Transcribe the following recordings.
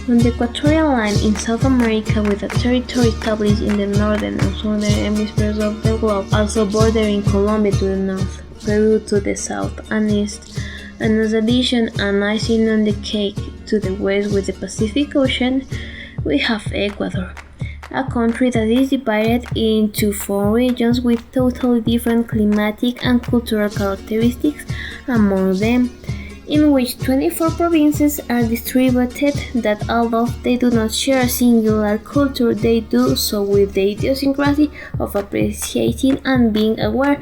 On the equatorial line in South America, with a territory established in the northern and southern hemispheres of the globe, also bordering Colombia to the north, Peru to the south and east, and as addition and icing on the cake to the west with the Pacific Ocean, we have Ecuador, a country that is divided into 4 regions with totally different climatic and cultural characteristics among them, in which 24 provinces are distributed that although they do not share a singular culture, they do so with the idiosyncrasy of appreciating and being aware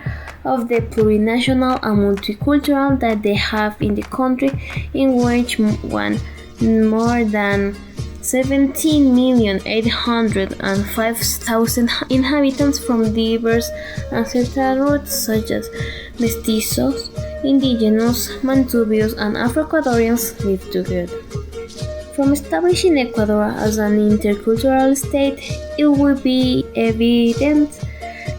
of the plurinational and multicultural that they have in the country, in which more than 17,805,000 inhabitants from diverse ancestral roots such as mestizos, indigenous, Mantubios, and Afro-Ecuadorians live together. From establishing Ecuador as an intercultural state, it will be evident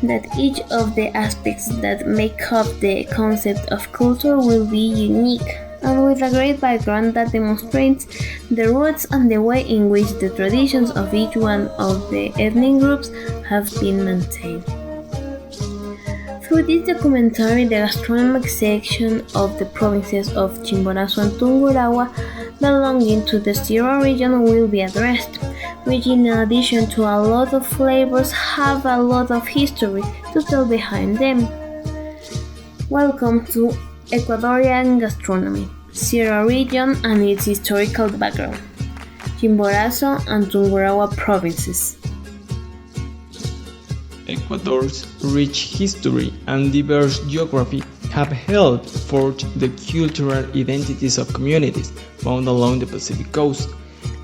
that each of the aspects that make up the concept of culture will be unique, and with a great background that demonstrates the roots and the way in which the traditions of each one of the ethnic groups have been maintained. Through this documentary, the gastronomic section of the provinces of Chimborazo and Tungurahua belonging to the Sierra region will be addressed, which in addition to a lot of flavors have a lot of history to tell behind them. Welcome to Ecuadorian Gastronomy, Sierra region and its historical background, Chimborazo and Tungurahua provinces. Ecuador's rich history and diverse geography have helped forge the cultural identities of communities found along the Pacific coast,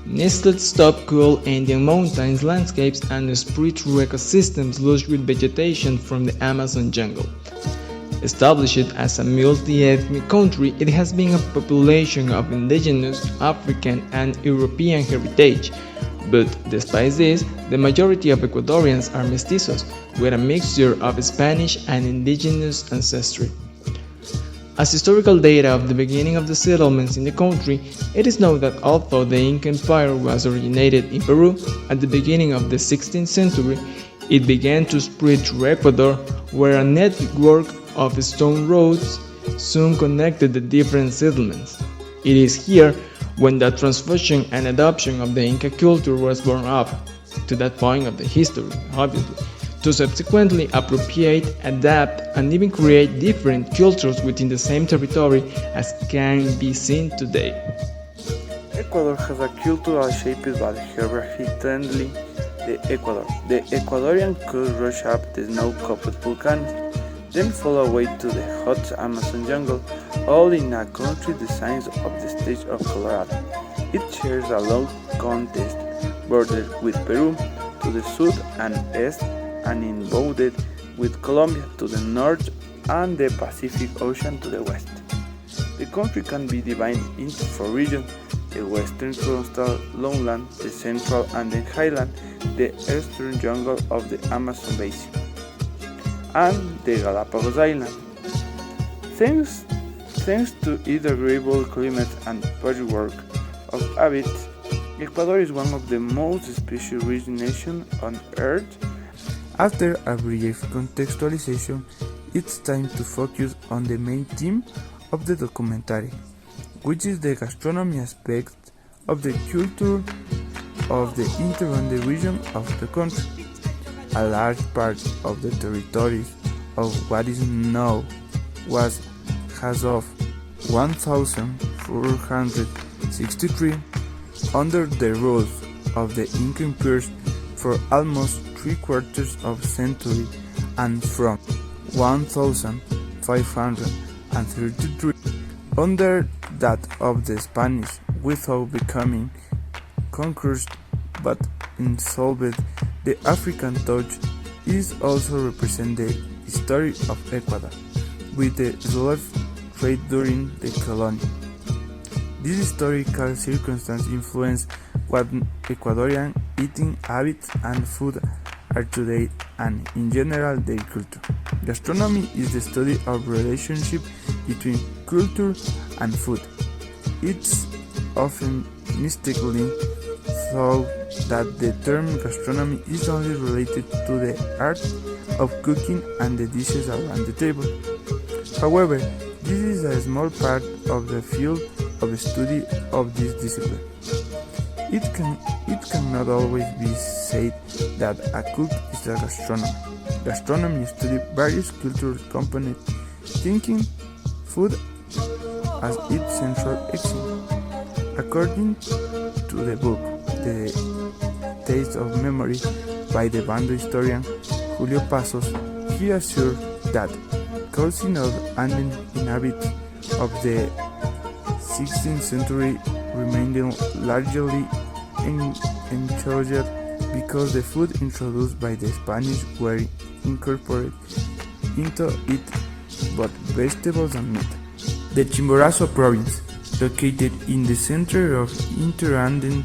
nestled atop cool Andean mountains landscapes and spread through ecosystems lush with vegetation from the Amazon jungle. Established as a multi-ethnic country, it has been a population of indigenous, African, and European heritage. But despite this, the majority of Ecuadorians are mestizos, with a mixture of Spanish and indigenous ancestry. As historical data of the beginning of the settlements in the country, it is known that although the Inca Empire was originated in Peru at the beginning of the 16th century, it began to spread through Ecuador, where a network of stone roads soon connected the different settlements. It is here when the transfusion and adoption of the Inca culture was born up, to that point of the history, obviously, to subsequently appropriate, adapt, and even create different cultures within the same territory as can be seen today. Ecuador has a cultural shaped by geography trendly the Ecuador. The Ecuadorian coast rush up the snow-capped volcanoes, then fall away to the hot Amazon jungle, all in a country the size of the state of Colorado. It shares a long contest border with Peru to the south and east, and inbounded with Colombia to the north and the Pacific Ocean to the west. The country can be divided into 4 regions: the western coastal lowland, the central Andean highland, the eastern jungle of the Amazon basin, and the Galapagos Island. Thanks to its agreeable climate and patchwork of habits, Ecuador is one of the most species-rich nations on Earth. After a brief contextualization, it's time to focus on the main theme of the documentary, which is the gastronomy aspect of the culture of the interboundary region of the country. A large part of the territories of what is now was as of 1463 under the rule of the Inca Empire for almost 3/4 of a century, and from 1533 under that of the Spanish without becoming conquered but insolvent. The African touch is also represent the history of Ecuador with the slave trade during the colony. This historical circumstance influenced what Ecuadorian eating habits and food are today, and in general their culture. Gastronomy is the study of relationship between culture and food. It's often mistakenly thought that the term gastronomy is only related to the art of cooking and the dishes around the table. However, this is a small part of the field of study of this discipline. It cannot always be said that a cook is a gastronomer. Gastronomy studies various cultural components, thinking food as its central axiom. According to the book The Taste of Memory by the Bando historian Julio Pasos, he assured that cuisine of Andean inhabitants of the 16th century remained largely untouched because the food introduced by the Spanish were incorporated into it both vegetables and meat. The Chimborazo province, located in the center of Interandean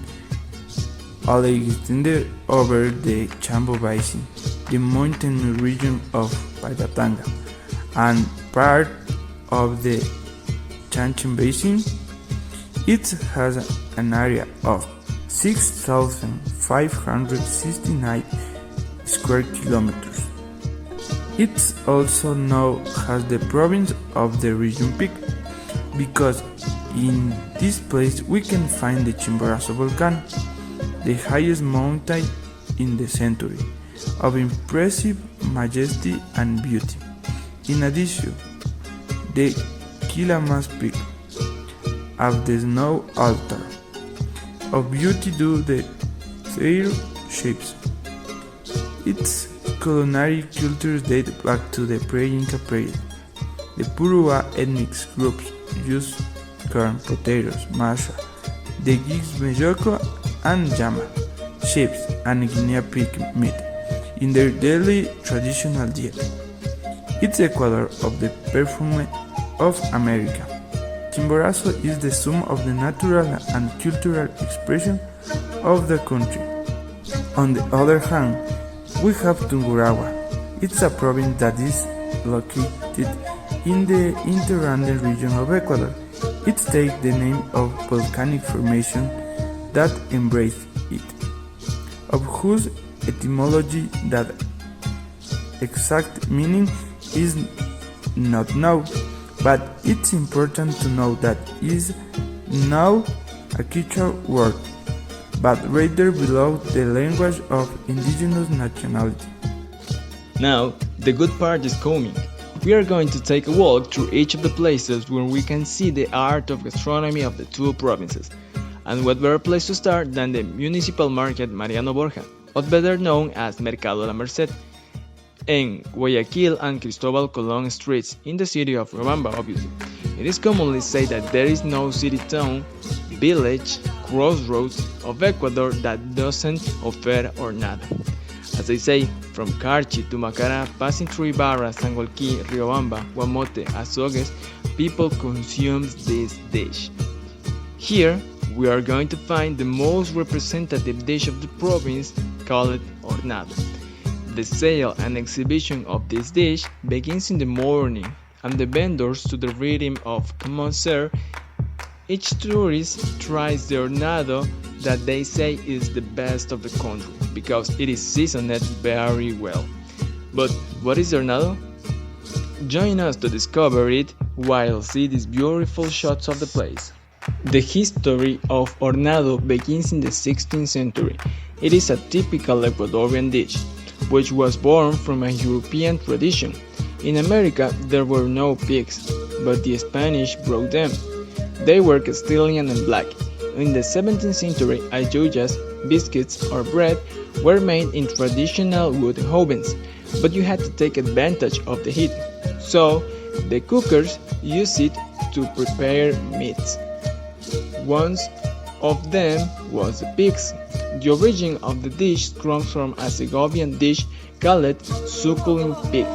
extended over the Chambo Basin, the mountain region of Pagatanga, and part of the Chanchan Basin. It has an area of 6,569 square kilometers. It's also known as the province of the region peak because in this place we can find the Chimborazo volcano, the highest mountain in the century, of impressive majesty and beauty. In addition, the Quilamas Peak of the snow altar of beauty due to their shapes. Its culinary cultures date back to the pre-Inca period. The Purua ethnic groups use corn, potatoes, masha, the gigs mejoko and llama, sheep and Guinea pig meat in their daily traditional diet. It's Ecuador of the perfume of America. Chimborazo is the sum of the natural and cultural expression of the country. On the other hand, we have Tungurahua. It's a province that is located in the Interandean region of Ecuador. It takes the name of volcanic formation that embrace it, of whose etymology that exact meaning is not known, but it's important to know that is now a Quechua word, but rather below the language of indigenous nationality. Now, the good part is coming. We are going to take a walk through each of the places where we can see the art of gastronomy of the two provinces. And what better place to start than the municipal market Mariano Borja, or better known as Mercado La Merced, in Guayaquil and Cristobal Colon streets in the city of Riobamba, obviously. It is commonly said that there is no city, town, village, crossroads of Ecuador that doesn't offer Ornato. As I say, from Carchi to Macará, passing through Ibarra, Sangolquí, Riobamba, Guamote, Azogues, people consume this dish. Here, we are going to find the most representative dish of the province, called Ornato. The sale and exhibition of this dish begins in the morning, and the vendors to the rhythm of "Come on, sir." Each tourist tries the Ornato that they say is the best of the country because it is seasoned very well. But what is Ornato? Join us to discover it while see these beautiful shots of the place. The history of Ornato begins in the 16th century. It is a typical Ecuadorian dish, which was born from a European tradition. In America, there were no pigs, but the Spanish brought them. They were Castilian and black. In the 17th century, ayuyas, biscuits, or bread were made in traditional wood ovens, but you had to take advantage of the heat. So, the cookers used it to prepare meats. One of them was the pigs. The origin of the dish comes from a Segovian dish called suckling pig,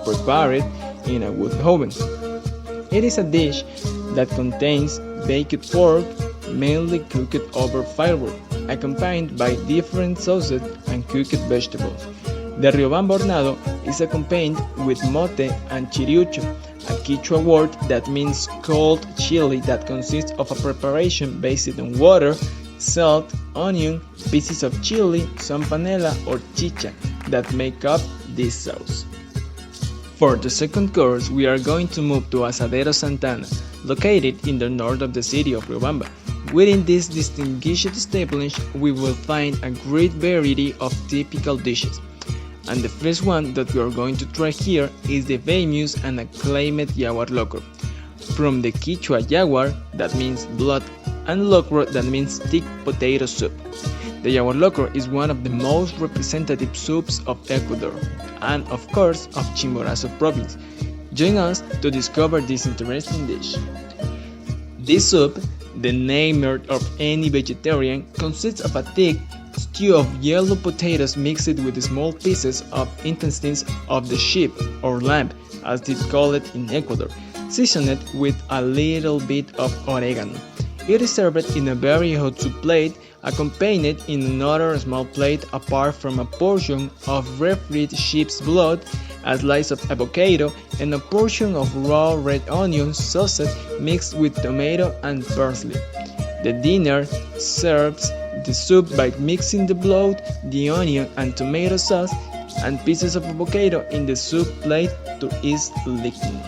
prepared in a wood oven. It is a dish that contains baked pork, mainly cooked over firewood, accompanied by different sauces and cooked vegetables. The Riobamba Ornato is accompanied with mote and chiriucho, a Quechua word that means cold chili that consists of a preparation based on water, salt, onion, pieces of chili, some panela or chicha that make up this sauce. For the second course, we are going to move to Asada Santana, located in the north of the city of Riobamba. Within this distinguished establishment, we will find a great variety of typical dishes. And the first one that we are going to try here is the famous and acclaimed yaguar locro. From the Quichua yaguar, that means blood, and locro, that means thick potato soup. The yaguar locro is one of the most representative soups of Ecuador, and of course of Chimborazo province. Join us to discover this interesting dish. This soup, the nightmare of any vegetarian, consists of a thick stew of yellow potatoes mixed with small pieces of intestines of the sheep or lamb, as they call it in Ecuador, seasoned with a little bit of oregano. It is served in a very hot soup plate, accompanied in another small plate apart from a portion of refried sheep's blood, a slice of avocado, and a portion of raw red onion sauce mixed with tomato and parsley. The dinner serves the soup by mixing the blood, the onion and tomato sauce, and pieces of avocado in the soup plate to its liking.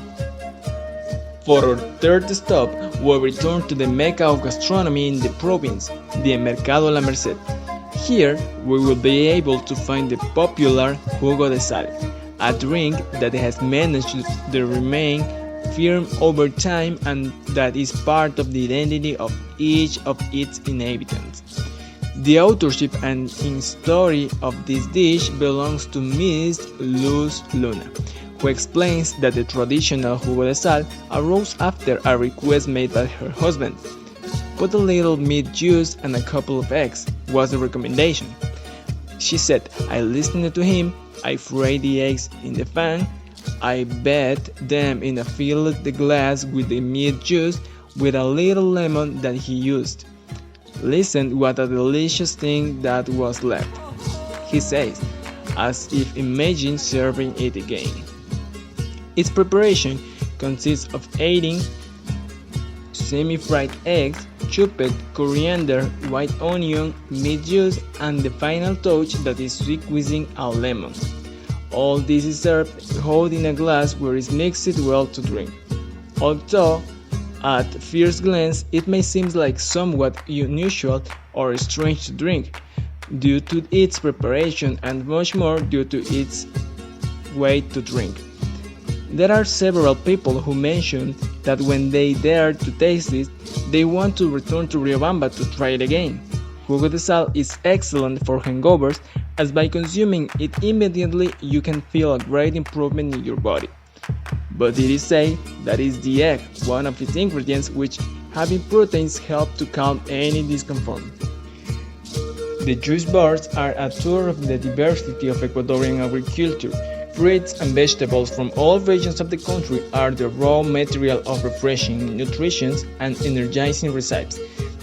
For our third stop, we return to the Mecca of gastronomy in the province, the Mercado La Merced. Here, we will be able to find the popular jugo de sal, a drink that has managed to remain firm over time and that is part of the identity of each of its inhabitants. The authorship and story of this dish belongs to Miss Luz Luna, who explains that the traditional jugo de sal arose after a request made by her husband. Put a little meat juice and a couple of eggs was the recommendation. She said, I listened to him, I fried the eggs in the pan, I bet them in a filled glass with the meat juice with a little lemon that he used. Listen what a delicious thing that was left, he says, as if imagining serving it again. Its preparation consists of adding semi-fried eggs, chopped coriander, white onion, meat juice, and the final touch that is squeezing a lemon. All this is served hot in a glass where it's mixed well to drink. Although, at first glance, it may seem like somewhat unusual or strange to drink, due to its preparation and much more due to its way to drink. There are several people who mention that when they dare to taste it, they want to return to Riobamba to try it again. Jugo de sal is excellent for hangovers, as by consuming it immediately you can feel a great improvement in your body. But it is said that it's the egg, one of its ingredients, which, having proteins, help to calm any discomfort. The juice bars are a tour of the diversity of Ecuadorian agriculture. Fruits and vegetables from all regions of the country are the raw material of refreshing, nutritious, and energizing recipes.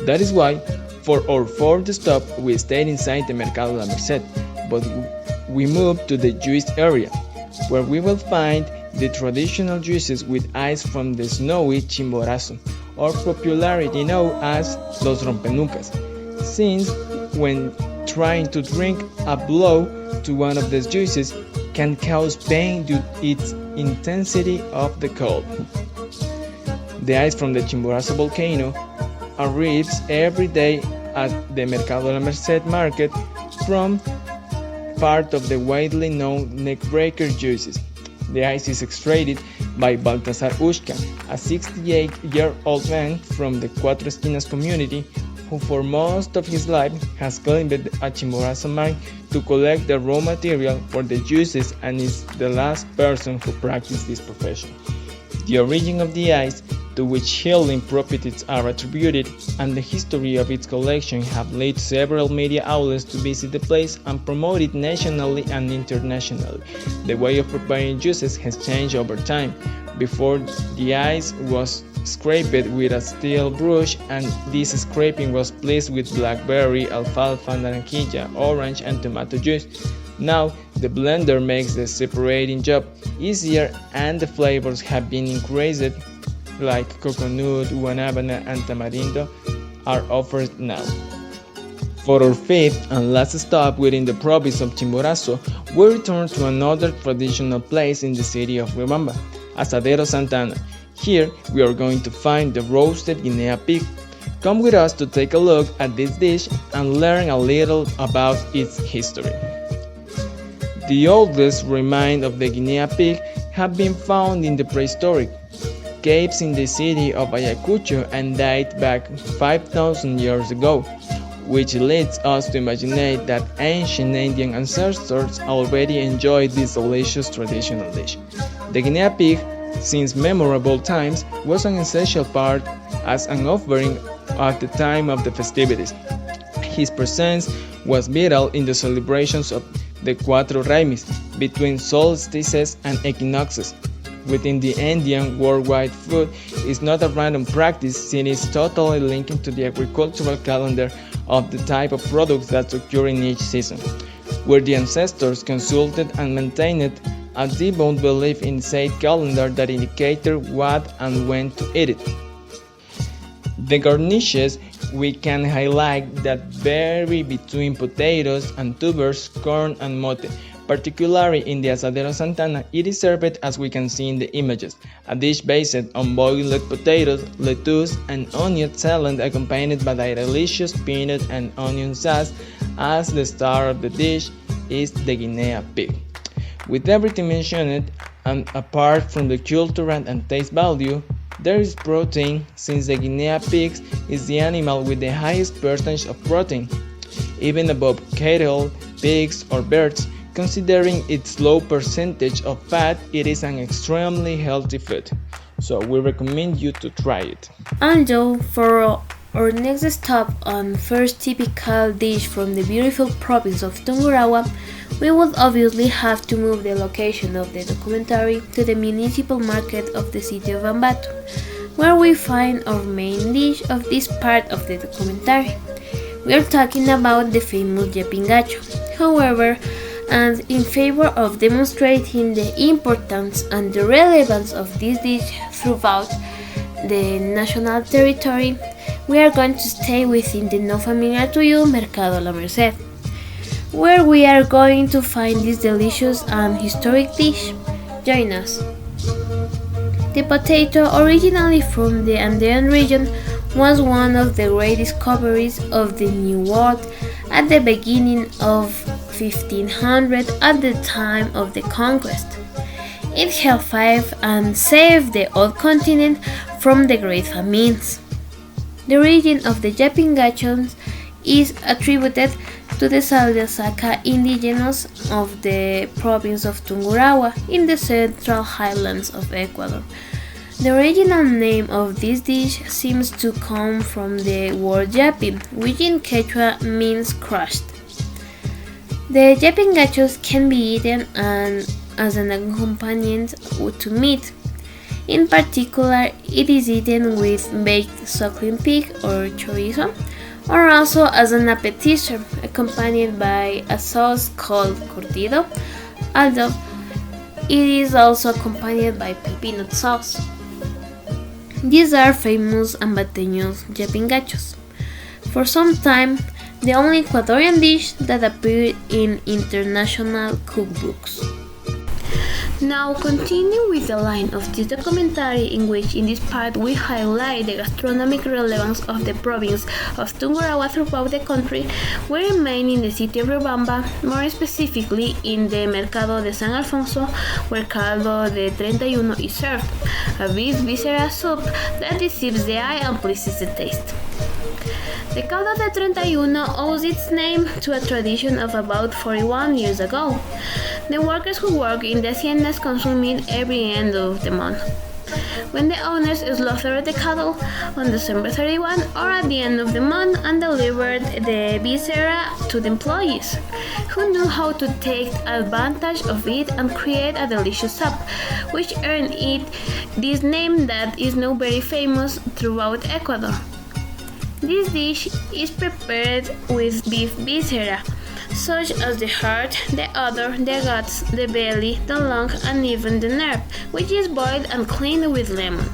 That is why, for our fourth stop, we stayed inside the Mercado La Merced, but we moved to the juice area, where we will find the traditional juices with ice from the snowy Chimborazo, or popularly known as Los Rompenucas, since when trying to drink a blow to one of these juices can cause pain due to its intensity of the cold. The ice from the Chimborazo volcano arrives every day at the Mercado La Merced market from part of the widely known neckbreaker juices. The ice is extracted by Baltasar Ushka, a 68-year-old man from the Cuatro Esquinas community who for most of his life has climbed a Chimborazo mine to collect the raw material for the juices and is the last person who practiced this profession. The origin of the ice, to which healing properties are attributed, and the history of its collection have led several media outlets to visit the place and promote it nationally and internationally. The way of preparing juices has changed over time. Before, the ice was scraped with a steel brush, and this scraping was placed with blackberry, alfalfa, naranjilla, orange, and tomato juice. Now, the blender makes the separating job easier, and the flavors have been increased, like coconut, guanabana, and tamarindo are offered now. For our fifth and last stop within the province of Chimborazo, we return to another traditional place in the city of Riobamba, Asada Santana. Here we are going to find the roasted Guinea pig. Come with us to take a look at this dish and learn a little about its history. The oldest remains of the Guinea pig have been found in the prehistoric caves in the city of Ayacucho and date back 5,000 years ago, which leads us to imagine that ancient Indian ancestors already enjoyed this delicious traditional dish. The Guinea pig, since memorable times, was an essential part as an offering at the time of the festivities. His presence was vital in the celebrations of the Cuatro Raimis, between solstices and equinoxes. Within the Indian, worldwide food is not a random practice since it is totally linked to the agricultural calendar of the type of products that occur in each season, where the ancestors consulted and maintained a devout belief in said calendar that indicated what and when to eat it. The garnishes we can highlight that vary between potatoes and tubers, corn and mote. Particularly in the Asada Santana, it is served as we can see in the images, a dish based on boiled potatoes, lettuce, and onion salad accompanied by a delicious peanut and onion sauce, as the star of the dish is the Guinea pig. With everything mentioned, and apart from the cultural and taste value, there is protein, since the Guinea pig is the animal with the highest percentage of protein, even above cattle, pigs, or birds. Considering its low percentage of fat, it is an extremely healthy food, so we recommend you to try it. And so, for our next stop and first typical dish from the beautiful province of Tungurahua, we would obviously have to move the location of the documentary to the municipal market of the city of Ambato, where we find our main dish of this part of the documentary. We are talking about the famous yapingacho. However, and in favor of demonstrating the importance and the relevance of this dish throughout the national territory, we are going to stay within the no familiar to you Mercado La Merced, where we are going to find this delicious and historic dish. Join us. The potato, originally from the Andean region, was one of the great discoveries of the New World at the beginning of 1500 at the time of the conquest. It helped fight and save the old continent from the great famines. The origin of the yapingachos is attributed to the Saldasaca indigenous of the province of Tungurahua in the central highlands of Ecuador. The original name of this dish seems to come from the word yapi, which in Quechua means crushed. The yapingachos can be eaten as an accompaniment to meat. In particular, it is eaten with baked suckling pig or chorizo, or also as an appetizer accompanied by a sauce called curtido, although it is also accompanied by peanut sauce. These are famous ambateños yapingachos. For some time, the only Ecuadorian dish that appeared in international cookbooks. Now continue with the line of this documentary in which in this part we highlight the gastronomic relevance of the province of Tungurahua throughout the country. We remain in the city of Riobamba, more specifically in the Mercado de San Alfonso, where caldo de 31 is served, a beef viscera soup that deceives the eye and pleases the taste. The caldo de 31 owes its name to a tradition of about 41 years ago. The workers who work in the haciendas consume it every end of the month, when the owners slaughtered the cattle on December 31 or at the end of the month and delivered the viscera to the employees, who knew how to take advantage of it and create a delicious soup, which earned it this name that is now very famous throughout Ecuador. This dish is prepared with beef viscera, such as the heart, the udder, the guts, the belly, the lung, and even the nerve, which is boiled and cleaned with lemon.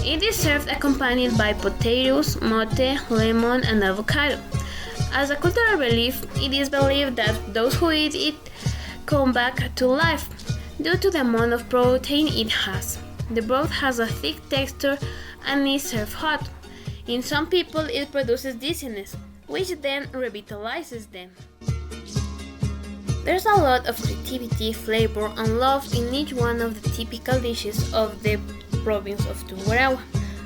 It is served accompanied by potatoes, mote, lemon, and avocado. As a cultural belief, it is believed that those who eat it come back to life due to the amount of protein it has. The broth has a thick texture and is served hot. In some people, it produces dizziness, which then revitalizes them. There's a lot of creativity, flavor, and love in each one of the typical dishes of the province of Chimborazo.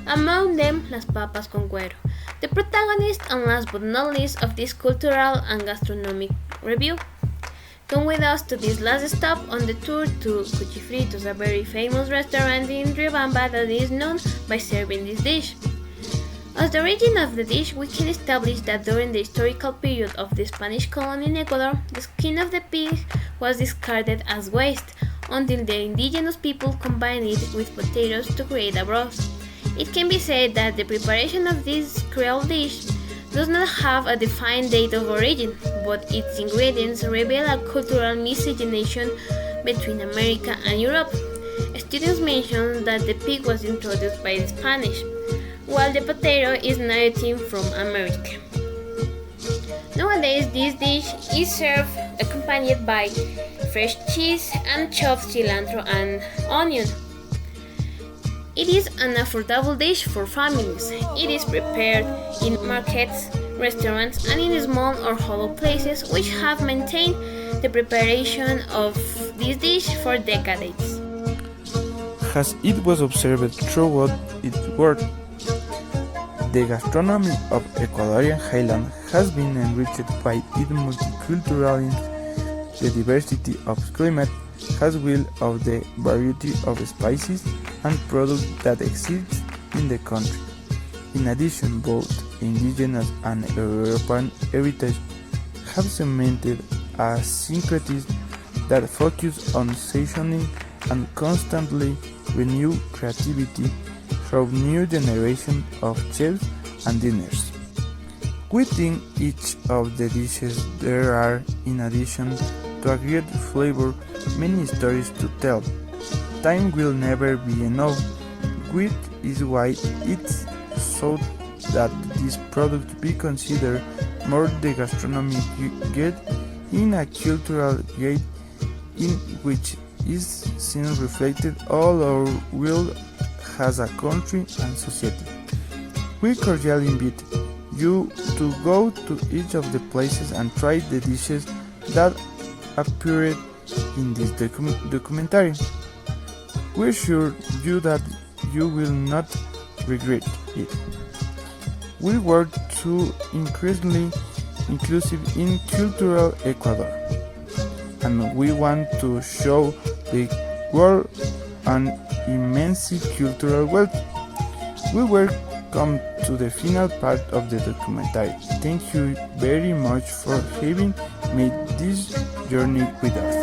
Among them, las papas con cuero, the protagonist and last but not least of this cultural and gastronomic review. Come with us to this last stop on the tour to Cuchifritos, a very famous restaurant in Riobamba that is known by serving this dish. As the origin of the dish, we can establish that during the historical period of the Spanish colony in Ecuador, the skin of the pig was discarded as waste until the indigenous people combined it with potatoes to create a broth. It can be said that the preparation of this Creole dish does not have a defined date of origin, but its ingredients reveal a cultural miscegenation between America and Europe. Students mention that the pig was introduced by the Spanish, while the potato is native from America. Nowadays, this dish is served accompanied by fresh cheese and chopped cilantro and onion. It is an affordable dish for families. It is prepared in markets, restaurants, and in small or hollow places which have maintained the preparation of this dish for decades. As it was observed throughout its work, the gastronomy of Ecuadorian highland has been enriched by its multiculturalism, the diversity of climate, as well as the variety of spices and products that exist in the country. In addition, both indigenous and European heritage have cemented a syncretism that focuses on seasoning and constantly renew creativity through new generations of chefs and diners. Within each of the dishes there are, in addition to a great flavor, many stories to tell. Time will never be enough, which is why it's so that this product be considered more the gastronomy get in a cultural gate in which is seen reflected all our world as a country and society. We cordially invite you to go to each of the places and try the dishes that appeared in this documentary. We're sure that you will not regret it. We work to increasingly inclusive in cultural Ecuador, and we want to show the world an immense cultural wealth. We will come to the final part of the documentary. Thank you very much for having made this journey with us.